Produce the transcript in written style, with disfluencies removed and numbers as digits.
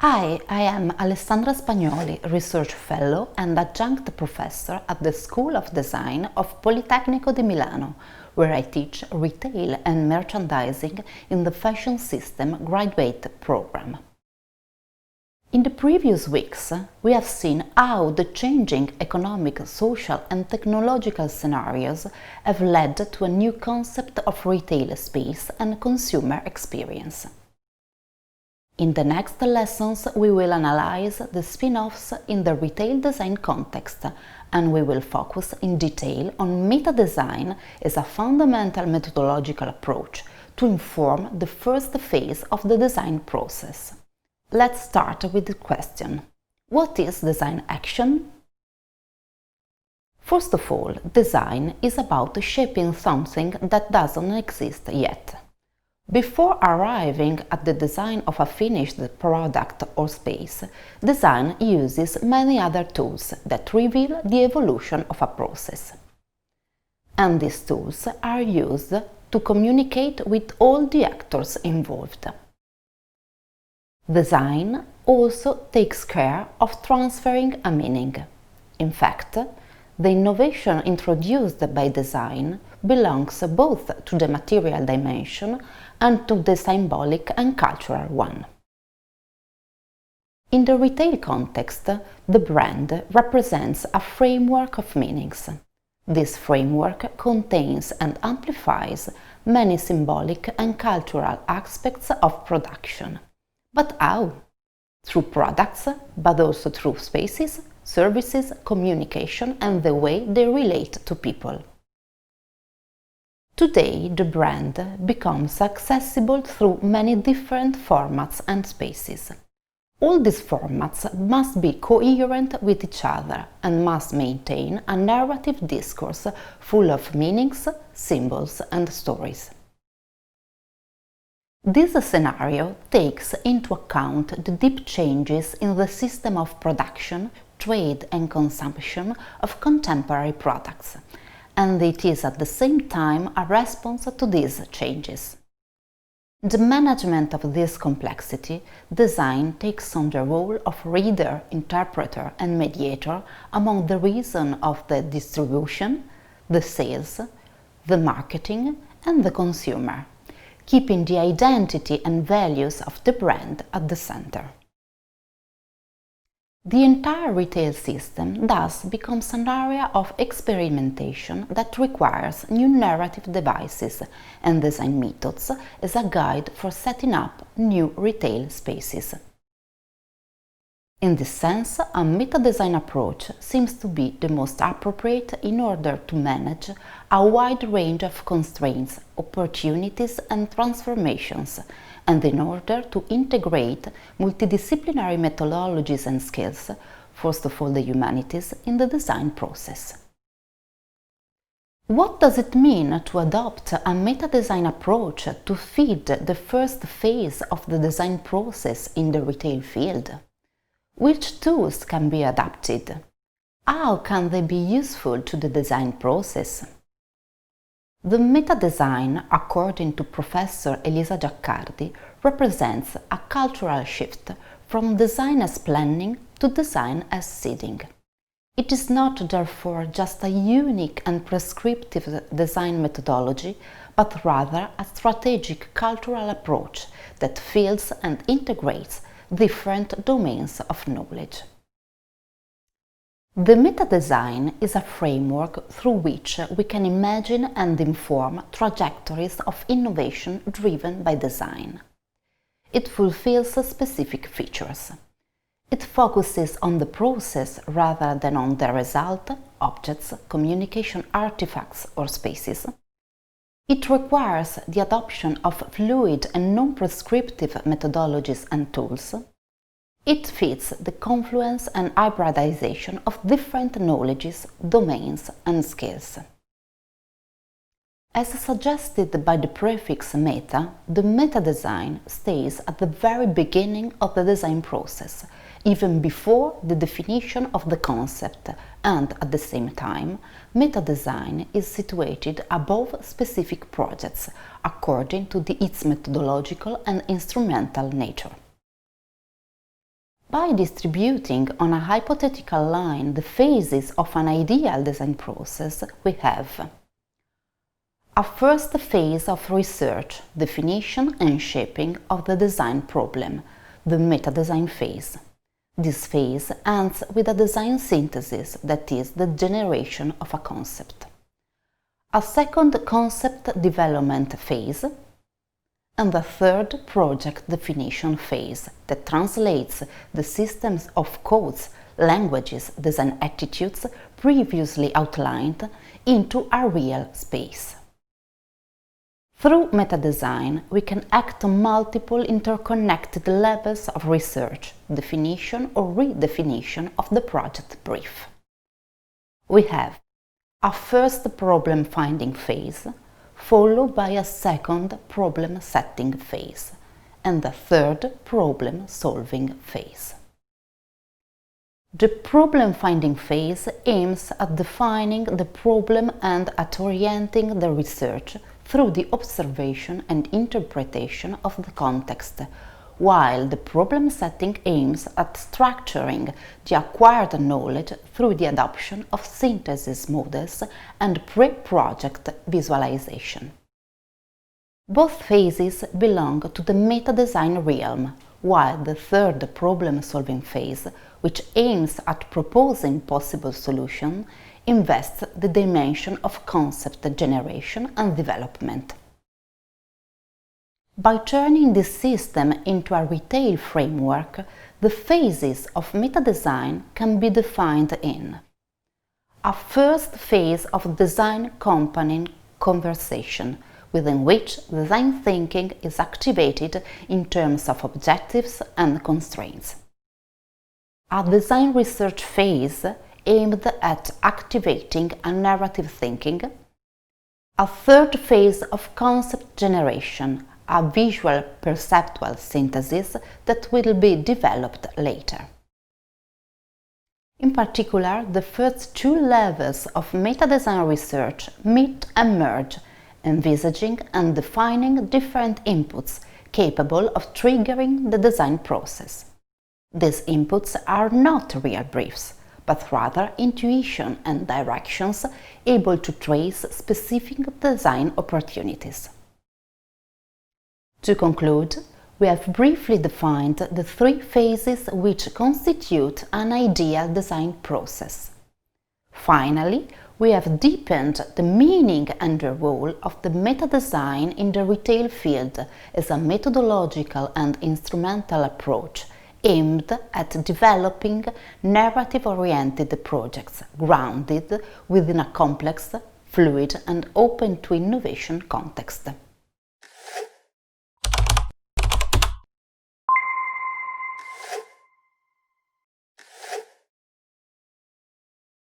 Hi, I am Alessandra Spagnoli, Research Fellow and Adjunct Professor at the School of Design of Politecnico di Milano, where I teach Retail and Merchandising in the Fashion System Graduate Program. In the previous weeks, we have seen how the changing economic, social and technological scenarios have led to a new concept of retail space and consumer experience. In the next lessons, we will analyze the spin-offs in the retail design context, and we will focus in detail on meta-design as a fundamental methodological approach to inform the first phase of the design process. Let's start with the question: what is design action? First of all, design is about shaping something that doesn't exist yet. Before arriving at the design of a finished product or space, design uses many other tools that reveal the evolution of a process. And these tools are used to communicate with all the actors involved. Design also takes care of transferring a meaning. In fact, the innovation introduced by design belongs both to the material dimension and to the symbolic and cultural one. In the retail context, the brand represents a framework of meanings. This framework contains and amplifies many symbolic and cultural aspects of production. But how? Through products, but also through spaces, services, communication, and the way they relate to people. Today, the brand becomes accessible through many different formats and spaces. All these formats must be coherent with each other and must maintain a narrative discourse full of meanings, symbols, and stories. This scenario takes into account the deep changes in the system of production, trade and consumption of contemporary products, and it is at the same time a response to these changes. In the management of this complexity, design takes on the role of reader, interpreter and mediator among the reason of the distribution, the sales, the marketing and the consumer, keeping the identity and values of the brand at the center. The entire retail system thus becomes an area of experimentation that requires new narrative devices and design methods as a guide for setting up new retail spaces. In this sense, a meta-design approach seems to be the most appropriate in order to manage a wide range of constraints, opportunities and transformations, and in order to integrate multidisciplinary methodologies and skills, first of all the humanities, in the design process. What does it mean to adopt a meta-design approach to feed the first phase of the design process in the retail field? Which tools can be adapted? How can they be useful to the design process? The meta-design, according to Professor Elisa Giaccardi, represents a cultural shift from design as planning to design as seeding. It is not, therefore, just a unique and prescriptive design methodology, but rather a strategic cultural approach that fields and integrates different domains of knowledge. The meta-design is a framework through which we can imagine and inform trajectories of innovation driven by design. It fulfills specific features. It focuses on the process rather than on the result, objects, communication artifacts or spaces. It requires the adoption of fluid and non-prescriptive methodologies and tools. It fits the confluence and hybridization of different knowledges, domains and skills. As suggested by the prefix meta, the meta-design stays at the very beginning of the design process, even before the definition of the concept, and at the same time, meta-design is situated above specific projects, according to its methodological and instrumental nature. By distributing on a hypothetical line the phases of an ideal design process, we have a first phase of research, definition and shaping of the design problem, the meta-design phase. This phase ends with a design synthesis, that is, the generation of a concept. A second concept development phase, and the third project definition phase that translates the systems of codes, languages, design attitudes previously outlined into a real space. Through meta-design, we can act on multiple interconnected levels of research, definition or redefinition of the project brief. We have a first problem-finding phase, followed by a second problem-setting phase, and a third problem-solving phase. The problem-finding phase aims at defining the problem and at orienting the research through the observation and interpretation of the context, while the problem-setting aims at structuring the acquired knowledge through the adoption of synthesis models and pre-project visualization. Both phases belong to the meta-design realm, while the third problem-solving phase, which aims at proposing possible solutions, invests the dimension of concept generation and development. By turning this system into a retail framework, the phases of meta-design can be defined in a first phase of design company conversation, within which design thinking is activated in terms of objectives and constraints. A design research phase aimed at activating a narrative thinking. A third phase of concept generation, a visual perceptual synthesis that will be developed later. In particular, the first two levels of meta-design research meet and merge, envisaging and defining different inputs capable of triggering the design process. These inputs are not real briefs, but rather intuition and directions able to trace specific design opportunities. To conclude, we have briefly defined the three phases which constitute an ideal design process. Finally, we have deepened the meaning and the role of the meta-design in the retail field as a methodological and instrumental approach aimed at developing narrative-oriented projects grounded within a complex, fluid and open to innovation context.